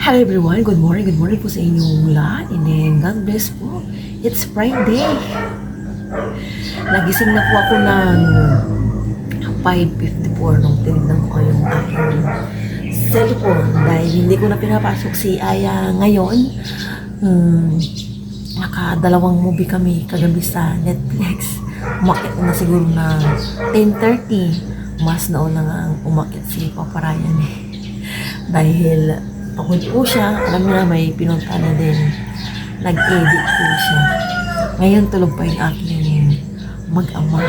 Hello everyone, good morning po sa inyong lahat, and then God bless po. It's Friday. Nagising na po ako ng 5:54 nung tinignan ko yung aking cellphone dahil hindi ko na pinapasok si Aya ngayon. Nakadalawang movie kami kagabi sa Netflix. Umakit na siguro na 10:30. Mas nauna nga umakit si Papa Ryan dahil pagod po siya. Alam niyo na, may pinunta na din. Nag-edit po siya. Ngayon tulog pa yung aking mag-ama.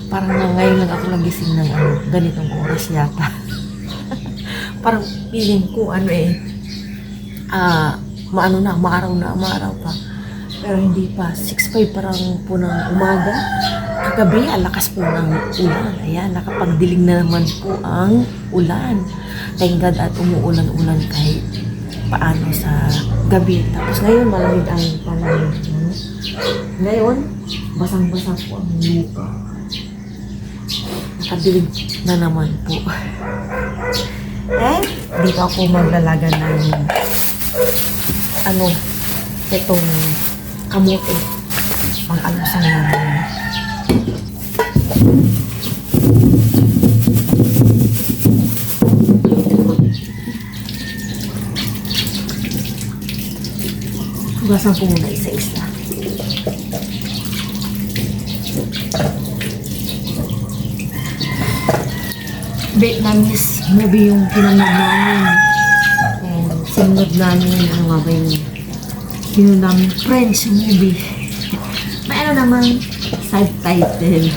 Parang ngayon lang ako nagising ng ganitong oras yata. Parang feeling ko maaraw pa. Pero hindi pa. 6:05 parang po ng umaga. Kagabi, lakas po ng ulan. Ayan, nakapagdiling na naman po ang ulan. Thank God at umuulan-ulan kahit paano sa gabi. Tapos ngayon, malamig ang panahon. Ngayon, basang-basa po ang lupa. Nakadilig na naman po. Eh, dito ako maglalaga ng itong kamote. Pang-alusan namin. Hugasan ko muna isa-isa. Vietnamese movie yung pinanood namin. And sinunod namin, sinunod namin French movie. May naman subtitle.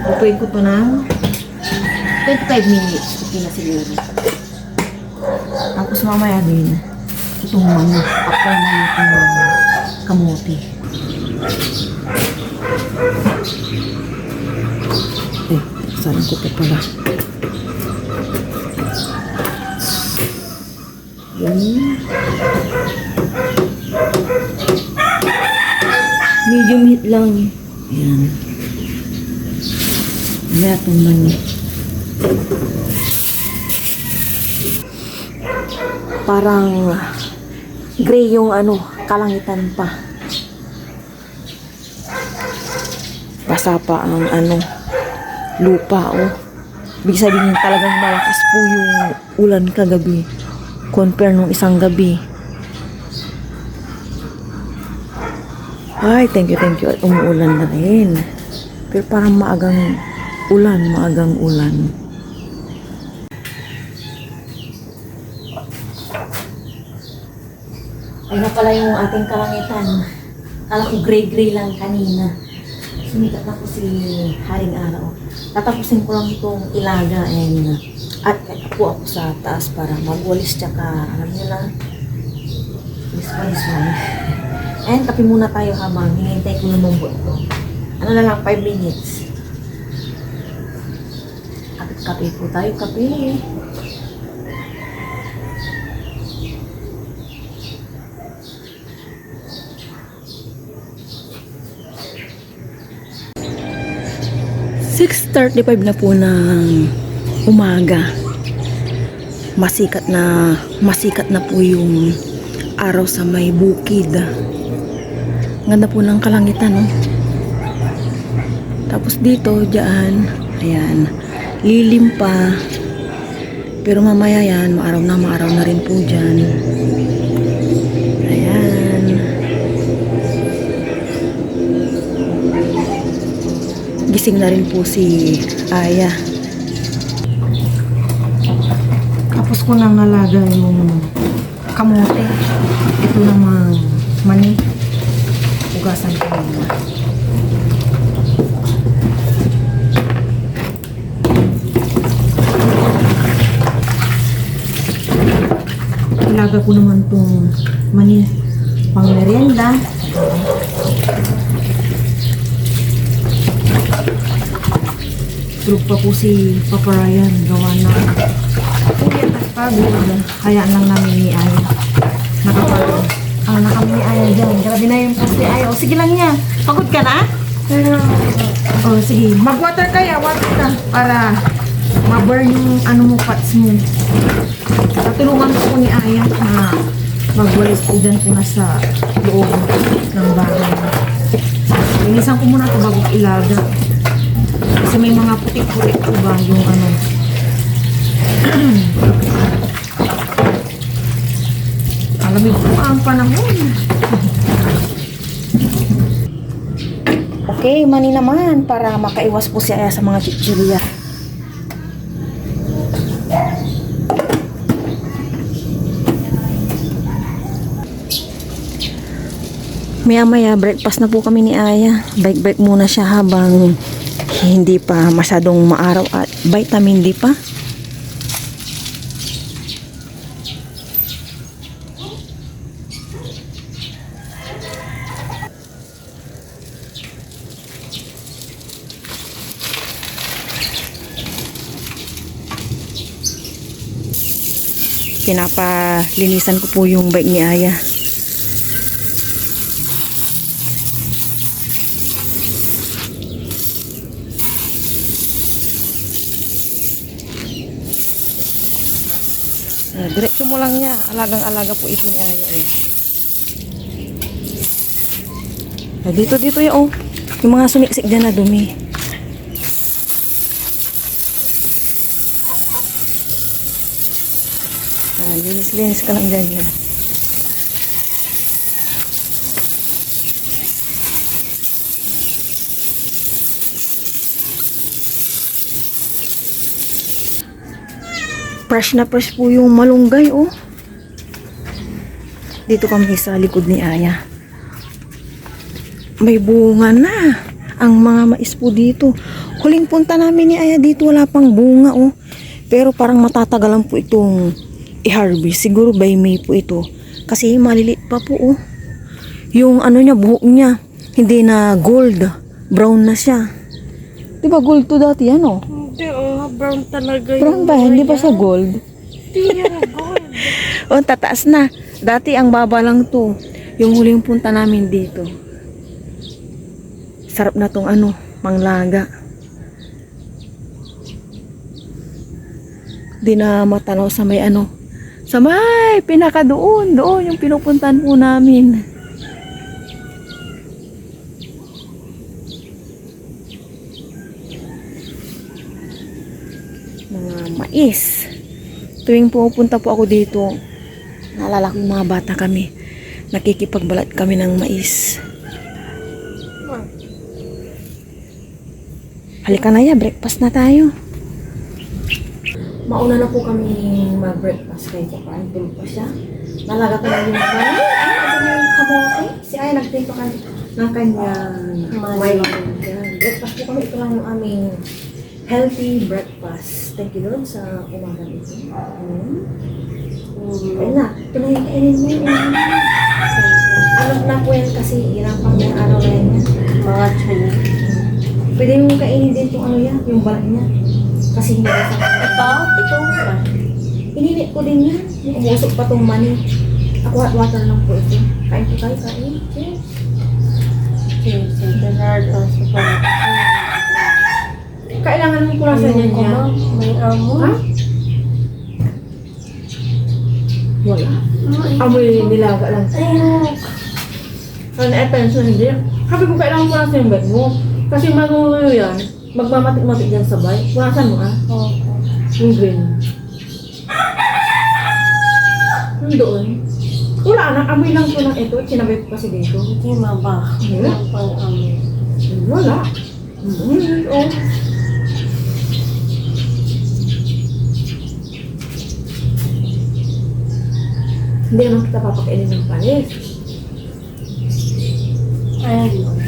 Upuin ko to ng 25 minutes. Okay na siguro. Tapos mamaya din, itong manok. After na itong kamote. Saan ko pa pala? Yan. Medium heat lang. Yan. Itong manok. Parang gray yung kalangitan pa. Basa pa ang lupa, Ibig sabihin talagang malakas po yung ulan kagabi compare nung isang gabi. Ay, thank you. At umuulan na rin. Pero parang maagang ulan. Ay na pala yung ating kalangitan. Kala ko gray lang kanina. Sumikat na po si Haring Araw. Tatapusin ko lang itong ilaga at po ako sa taas para magwalis tsaka alam niyo na this one. And kape muna tayo habang hinihintay ko lumambot ito. Na lang 5 minutes. Kape po tayo, kape. (6:35) na po ng umaga. Masikat na po yung araw sa may bukid. Ganda po ng kalangitan, Tapos dito, dyan, ayan, lilim pa. Pero mamaya yan, maaraw na rin po dyan. Ayan. Gising na rin po si Aya. Tapos ko nang nalaga yung kamote. Ito namang mani. Ugasan ko muna. Ilaga ko naman itong mani pang merienda. Tulog pa po si Papa Ryan. Gawa na. Hindi pagod. Kaya lang namin ni Aya. Nakapagod. Nakami ni Aya dyan. Grabe na yung post ni Aya. O sige lang niya. Pagod ka na? O sige. Mag-water kaya. Water ka. Para ma-burn yung ano mo, fats mo. Tulungan ko ni Aya na magwalis po dyan po na sa loob ng bahay. Linisan ko muna ito bago ilaga. Kasi may mga putik-putik po ba yung ano. Alamig po ang panahon. Okay, mani naman para makaiwas po siya sa mga chichirya. Maya-maya, breakfast na po kami ni Aya. Break muna siya habang hindi pa masyadong maaraw at vitamin D pa. Pinapalinisan ko po yung bike ni Aya. Diretso mo lang niya. Alagang-alaga po ito ni Aya. Dito yung yung mga sumiksik dyan na dumi. Linis-linis ka lang dyan yan. Fresh na fresh po yung malunggay, oh. Dito kami sa likod ni Aya. May bunga na. Ang mga mais po dito. Huling punta namin ni Aya dito, wala pang bunga, oh. Pero parang matatagalan po itong i-harvest. Siguro by May po ito. Kasi maliliit pa po, oh. Yung ano niya, buhok niya, hindi na gold. Brown na siya. Diba gold to dati yan, oh? Hindi, brown talaga Brown ba? Hindi ba sa gold? Hindi yan gold. O, tataas na. Dati ang baba lang to. Yung huling punta namin dito. Sarap na tong ano, manglaga. Di na matanaw sa may ano. Sa may pinaka doon yung pinupuntahan po namin. Mga mais. Tuwing pupunta po ako dito, naalala ko yung mga bata kami. Nakikipagbalat kami ng mais. Halika na ya, breakfast na tayo. Mauna na po kami mag-breakfast kay Papa. Tulog pa siya. Nalaga ko na yung kamote. Ano yung kamote? Si Aya nagtinto ka ng kanyang may. Breakfast po kami. Ito lang yung aming healthy breakfast. Thank you Lord sa umaga nito. Ayun na. Ito na yung kainin mo yun. Alam na po yan kasi irapang yung araw na yan. Mga channel. Pwede yung kainin din itong ano yan, yung balat niya. Kasi hindi ba sa Ito ba? Ininit ko din yan. Umusok pa itong mani. Ako hot water lang po ito. Kain po tayo, kain. Cheers. Cheers. The Lord also for Kailangan mo pulasan yan niya. May amoy. Ha? Wala. Amoy nilaga lang. Ano attention hindi. Sabi ko kailangan mo pulasan yung bed mo. Kasi manuyo yan. Magmamatik-matik dyan sa bike. Pulasan mo ah. Oo. Yung green. Yung doon. Wala na. Amoy lang ko lang ito. Sinabay ko kasi dito. Hindi maba. Ang pang-amoy. Wala. Oh. Hindi naman kita papakainin ng panis. Ayun.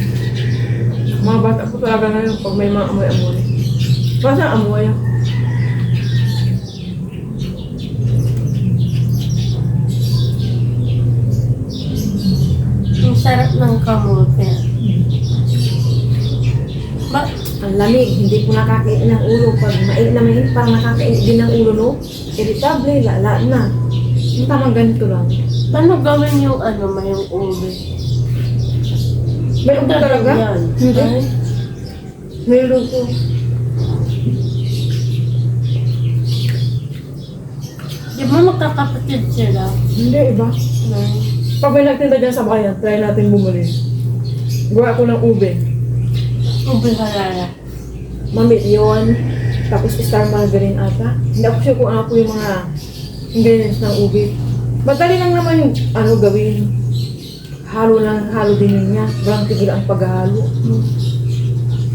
Mga bata po talaga ngayon pag may mga amoy-amoy. Basta amoy. Ang sarap ng kamote. Ba? Ang ang lamig, hindi po nakakain ng ulo. Pag mainit na mainit, parang nakakain din ng ulo, no? Irritable, lala na. Yung tamang ganito lang. Paano gawin yung may yung ube? May ubo talaga? Yan. Hindi. Ay, Mayroon po. di ba magkakapatid sila? Hindi, iba. Pag may nagtinda dyan sa bayan, try natin bumili. Gawa ako ng ube. Ube halala. Mamit yun. Tapos star margarine ata. Hindi ako sure kung ano po yung mga ingredients ng ube. Madali lang naman yung gawin. Halo lang, halo din niya. Walang tigil ang paghahalo.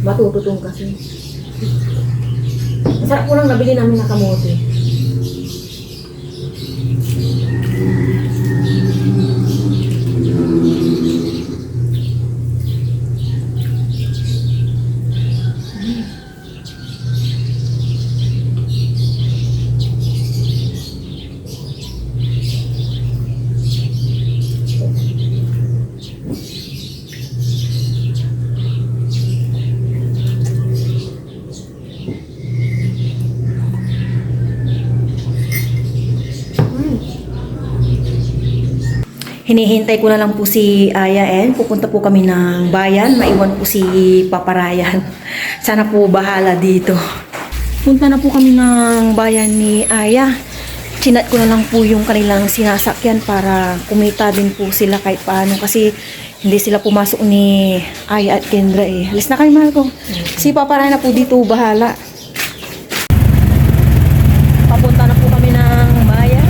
Matututong kasi. Masarap po lang nabili namin na kamote. Hinihintay ko na lang po si Aya and pupunta po kami ng bayan. Maiwan po si Papa Ryan. Sana po bahala dito. Punta na po kami ng bayan ni Aya. Chinat ko na lang po yung kanilang sinasakyan para kumita din po sila kahit paano. Kasi hindi sila pumasok ni Aya at Kendra eh. Alis na kayo, mahal ko. Si Papa Ryan na po dito bahala. Papunta na po kami ng bayan.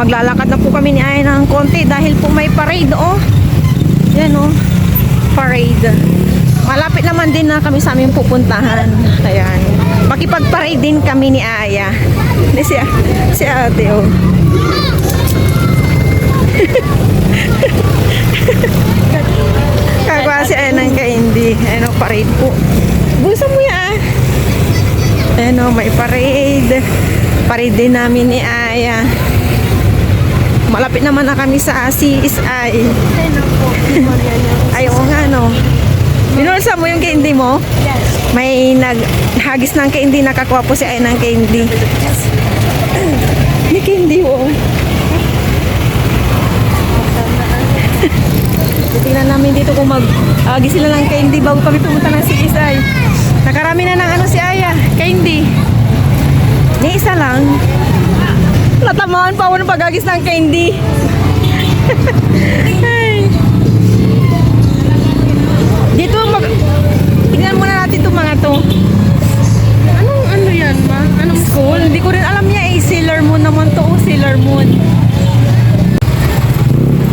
Maglalakad na po kami ni Aya ng konti dahil po may parade, oh. Yan, oh. Parade. Malapit naman din na kami sa aming pupuntahan. Ayan. Makipag-parade din kami ni Aya. Si ate, oh. Kagawa si Aya ng candy. Ayan, oh, parade po. Busa mo yan. Ayan, oh, may parade. Parade din namin ni Aya. Malapit naman na kami sa CSI. Ay, oo nga, no. Binulsa mo yung candy mo? Yes. May naghagis ng candy, nakakuha po si Aya ng candy. Yes. May candy, oh. Tingnan namin dito kung mag-agis sila ng candy bago kami pumunta ng CSI. Nakarami na ng si Aya, candy. Ni isa lang. Natamaan pa ako ng pag-agis ng candy. Ay. Dito, tingnan muna natin itong mga to. Anong yan, ma? Anong School? Hindi ko rin alam niya eh. Sailor Moon naman to. Oh, Sailor Moon.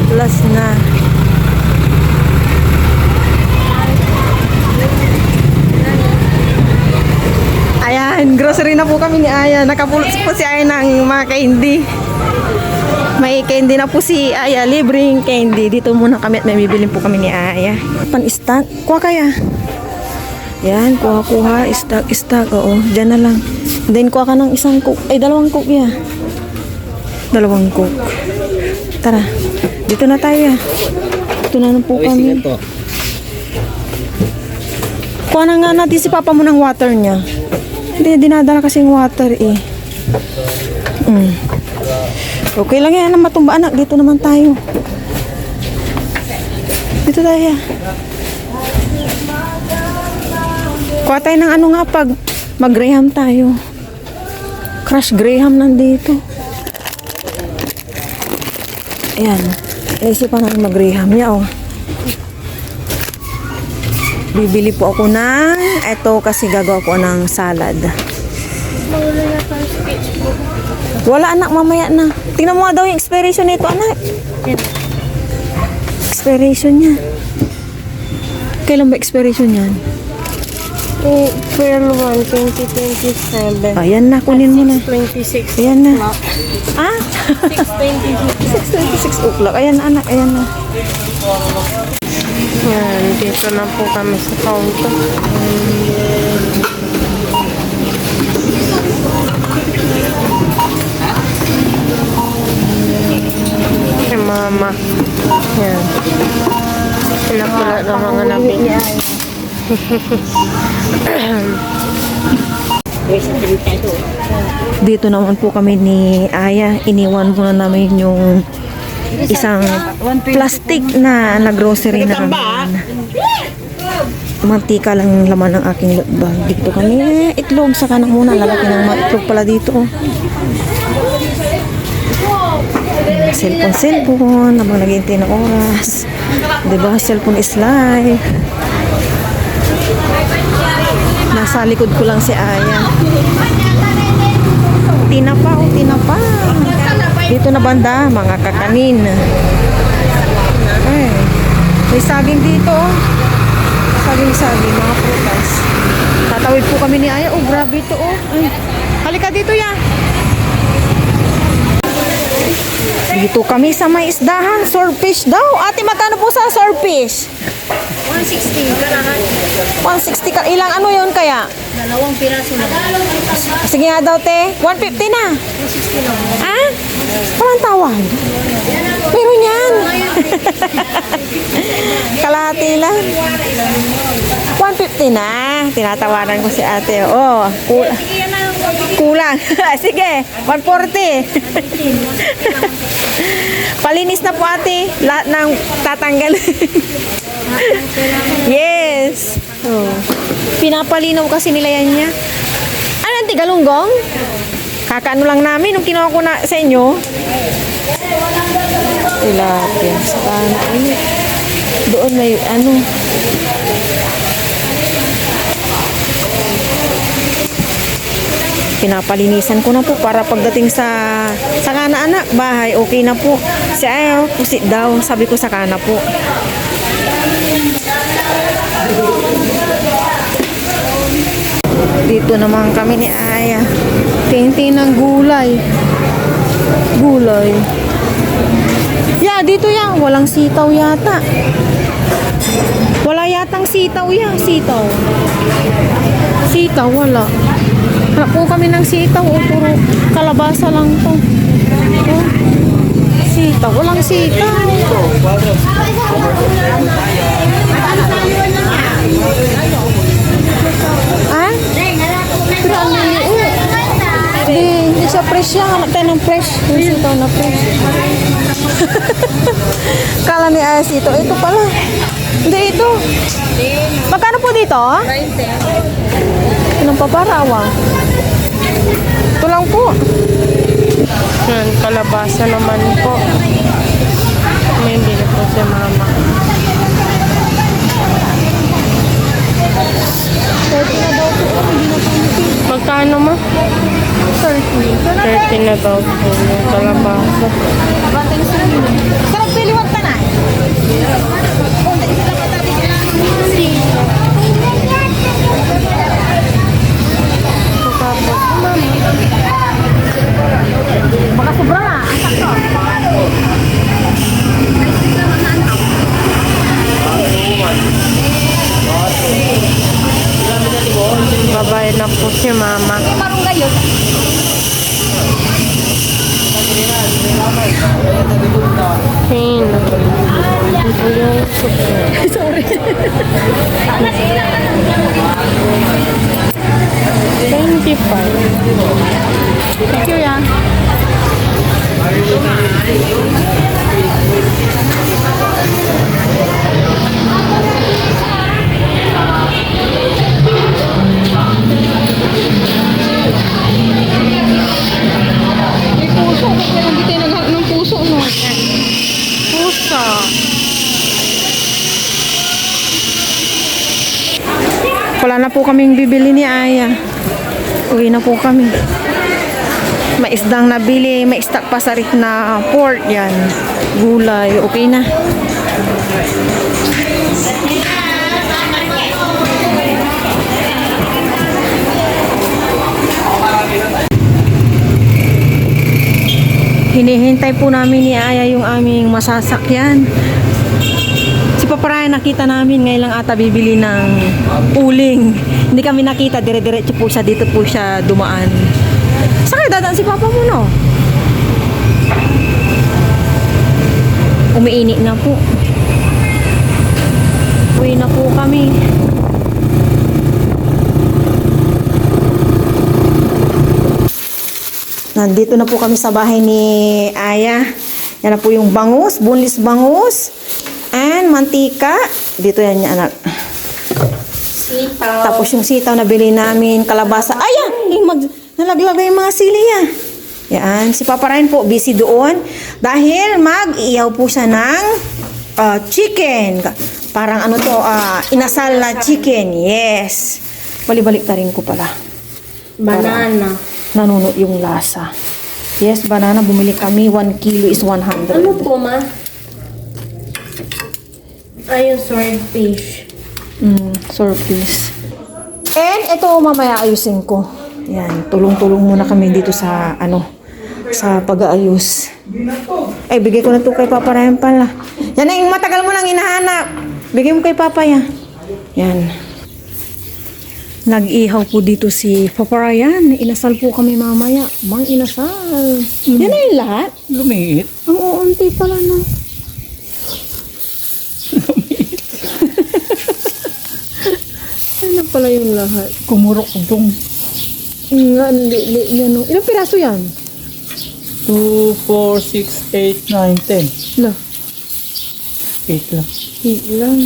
Plus na. Ayan, grocery na po kami ni Aya. Nakapulot po si Aya ng mga candy. May candy na po si Aya. Libreng candy. Dito muna kami at may bibilin po kami ni Aya. Pan-stock. Kuha kaya. Yan, kuha. Stock. Oo, dyan na lang. Then, kuha ka ng isang coke. Ay, dalawang coke ya. Dalawang coke. Tara. Dito na tayo. Dito na po kami. Kuha na nga natin si Papa mo ng water niya. Hindi, dinadala kasing water eh. Okay lang yan, matumba anak. Dito naman tayo. Dito tayo. Kuha tayo ng nga pag mag-graham tayo. Crush graham nandito. Ayan. Naisipan natin mag-graham niya, oh. Bibili po ako ng eto kasi gagawa ko ng salad. Mawala na tayo sketchbook. Wala anak, mamaya na. Tingnan mo nga daw yung expiration nito, anak. Expiration niya. Kailan ba expiration yan? April 1, 2027. Ayan na, kunin mo na. 6:26. Ayan na. o'clock. Ah? 6:26. 6:26 o'clock. Ayan na, anak. Ayan na. Yan, dito na po kami sa counter. Dito naman po kami ni Aya. Iniwan muna namin yung isang plastic na grocery namin. Mantika lang laman ng aking bag. Dito kami itlog sa kanan muna. Lalaki ng mga itlog pala dito. Oh. Cellphone habang naghihintay ng oras. Diba? Cellphone is life. Nasa likod ko lang si Aya. Tinapa o tinapa. Dito na banda, mga kakanin. Ay, may saging dito. Saging, mga prutas. Tatawid po kami ni Aya. Oh, grabe ito. Oh. Ay, halika dito ya. Dito kami sa may isdahan. Swordfish daw. Ate, magkano po sa swordfish? 160. Karahan. 160 ka. Ilang ano yun kaya? 2 piraso na. Sige nga daw, te. 150 na. 160 lang. Ah? Walang tawad. Meron yan. Kalahati lang. 150 na. Tinatawaran ko si ate. Oh, kulang. Sige, 140. Palinis na po ate. Lahat ng tatanggal. Yes. Oh. Pinapalinaw kasi nila yan niya. Ano ang tigalunggong? Kakaano lang namin nung kinuha ko na sa inyo. Tilapia. Saka na doon may ano. Pinapalinisan ko na po para pagdating sa anak bahay, okay na po. Si Aya, pusit daw. Sabi ko sa kana po. Dito naman kami ni Aya. Tingting ng gulay. Gulay. Ya, dito yan. Walang sitaw yata. Wala yatang sitaw yan. Sitaw. Sitaw, wala. Wala po kami ng sitaw. O, puro kalabasa lang to. Oh. Sitaw. Walang sitaw. Ah? Pero ang liliit. Hindi siya fresh yan. Hanap tayo ng fresh. Yung sitaw na fresh. Kala ni Ayas ito. Ito pala. Hindi ito. Magkano po dito? 20. Anong paparawa? Ito lang po. Yan, kalabasa naman po. May bili po si mama. 30 na daw po. Hindi na po. Magkano ma? 30 na daw po yung kalabasa. Sarap piliwag ka na. Baka sobra na. Babayad na po si mama. Marong gayon. Hin. Sorry. 25. Thank you, ya. May puso. Kaya hindi tayo naghahanap ng puso, no? Pusa. Wala na po kaming bibili ni Aya. Uwi na po kami. May isdang nabili, may stock pa sa ref na pork yan. Gulay, okay na. Hinihintay po namin ni Aya yung aming masasakyan. Si Paparayan nakita namin ngayon lang ata bibili ng uling. Hindi kami nakita, dire-diretso po siya, dito po siya dumaan. Saan kayo dadaan si Papa mo, no? Umiinit na po. Uwi na po kami. Nandito na po kami sa bahay ni Aya. Yan na po yung bangus, boneless bangus. And mantika. Dito yan niya, anak. Sitaw. Tapos yung sitaw na bili namin, kalabasa. Ayan! Nalaglagay yung mga sili ah. Yan. Si Papa Ryan po, busy doon. Dahil mag-iyaw po siya ng chicken. Parang ano to, inasal na chicken. Yes. Balik-balik ta rin ko pala. Banana. Nanuno yung lasa. Yes, banana. Bumili kami. 1 kilo is 100. Ano po, ma? Ayun, swordfish. Surface. And ito mamaya ayusin ko. Yan, tulong-tulong muna kami dito sa sa pag-aayos. Ay, bigay ko na to kay Papa Ryan pala. Yan na yung matagal mo nang hinahanap. Bigay mo kay Papa yan. Yan. Nag-ihaw po dito si Papa Ryan. Inasal po kami mamaya. Mang inasal. Yan na yung lahat. Lumiit. Ang uunti pala na. Yan na pala yung lahat. Kumurok itong Nga, ano. Ilang piraso yan? 2, 4, 6, 8, 9, 10. La, 8 lang. lang.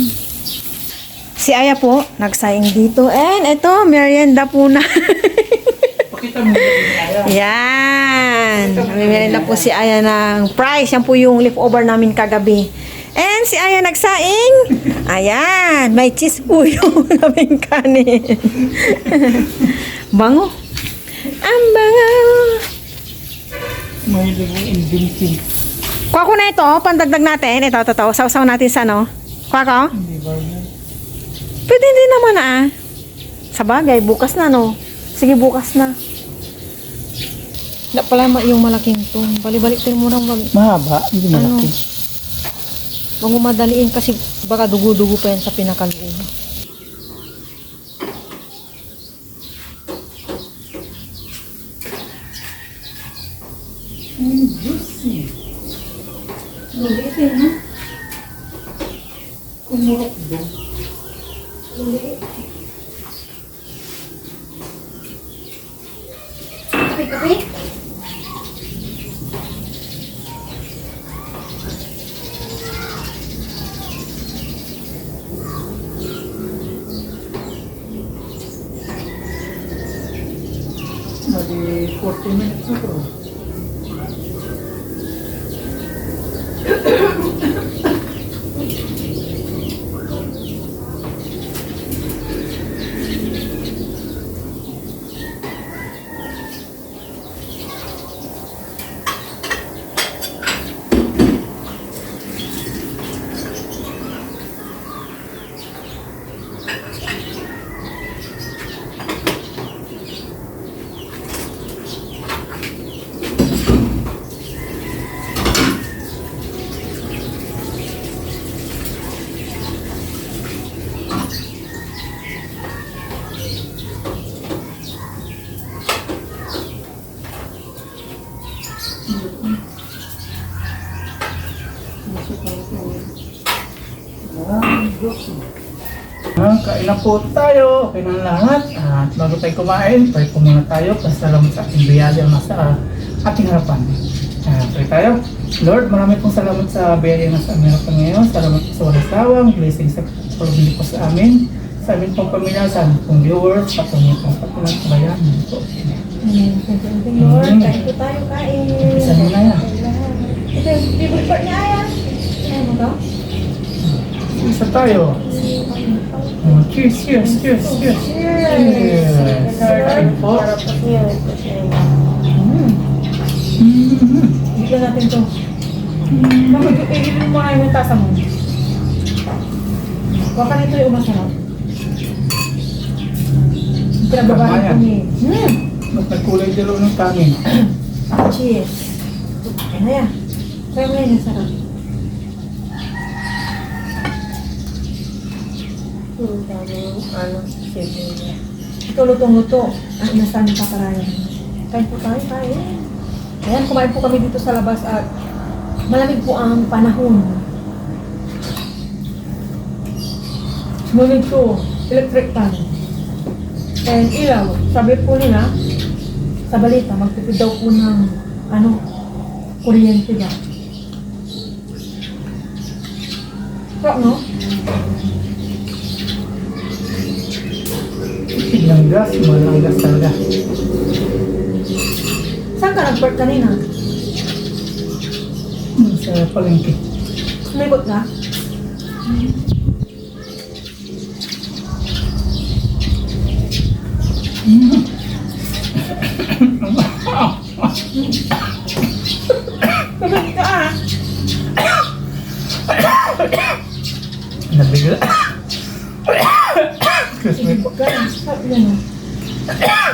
Si Aya po, nagsaing dito. And ito, merienda po na. Pakita mo yung Yan. May merienda po si Aya ng price. Yan po yung leftover namin kagabi. And si Aya nagsaing. Ayan. May cheese po yung aming kanin. Bango. Ang bango. may lagong inventing. Kuha ko na ito. Pandagdag natin. Ito. Sausaw natin sa ano. Kuha ko. Hindi ba yan? Pwede din naman ah. Sa bagay, bukas na no. Sige, bukas na. Hindi pala yung malaking to. Bali-balik din mo nang Mahaba, hindi malaki. Huwag mo madaliin kasi baka dugo-dugo pa yan sa pinakaluin. Kumurok doon. Mali 40 minutes na to. Kain na po tayo. Okay na lahat. At bago tayo kumain, pray po muna tayo. Pasalamat sa ating biyaya na sa ating harapan. Pray tayo. Lord, marami pong salamat sa biyaya na sa aming harapan ngayon. Salamat po sa walang sawang blessing sa pagpapalubili po sa amin. Sa amin pong pamilya, sa amin pong viewers, sa amin pong patulang kabayan. Lord, kain po tayo, kain. Isa mo na yan. Ito yung favorite part niya, Aya. Ayan mo to? Isa tayo. Cheers, cheers, cheers, cheers. Cheers. Kain po. Bigyan natin to. Bakit ililin mo nga yung tasa mo? Baka nito yung masarap. Pinababahan ko niya. Mas nagkulay dalaw ng kanin. Cheers. Ayan na yan. Try mo na yun, sarap. Ito lutong-luto. Ang inasal ng paparayan. Kain po tayo, kain. Ayan, kumain po kami dito sa labas at malamig po ang panahon. Ngunit ko, electric pan. And ilaw, sabi po nila, sa balita, magtipid daw po ng, kuryente ba? Kaya, no? Biglang gas, mahal ang gas talaga. Saan ka nag-park kanina? Sa palengke. Sumikot ka? Tumig ka ah! Nabigla. Excuse me po. Sabi yan ah.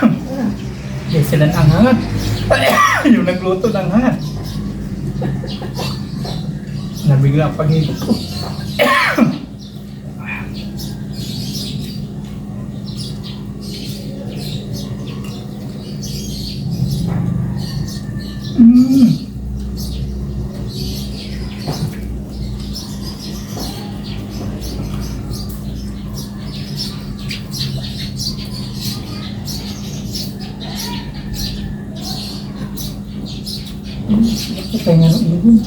Hindi sila ang hangat. Yung nagluto ng hangat. Nabigla ang pag-ikot ko. Ito nga ng ibon.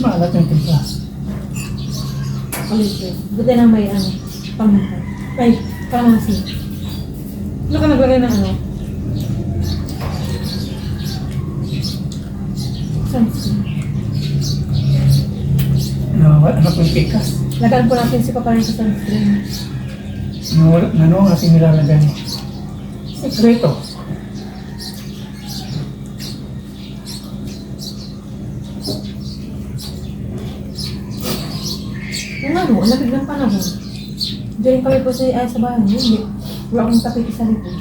Maalat yung timpla. Kalito. Buti na may paminta. Ay, kalasi. Ano ka naglagay ng ano? Sunscreen. Ano ko yung pikas? Lagaan po natin si Papa rin sa sunscreen. Ano ang ating nilalagay? Sekreto. Ang lamig ng panahon. Diyan kami po sa bahay. Hindi. Wala akong tapit sa likod.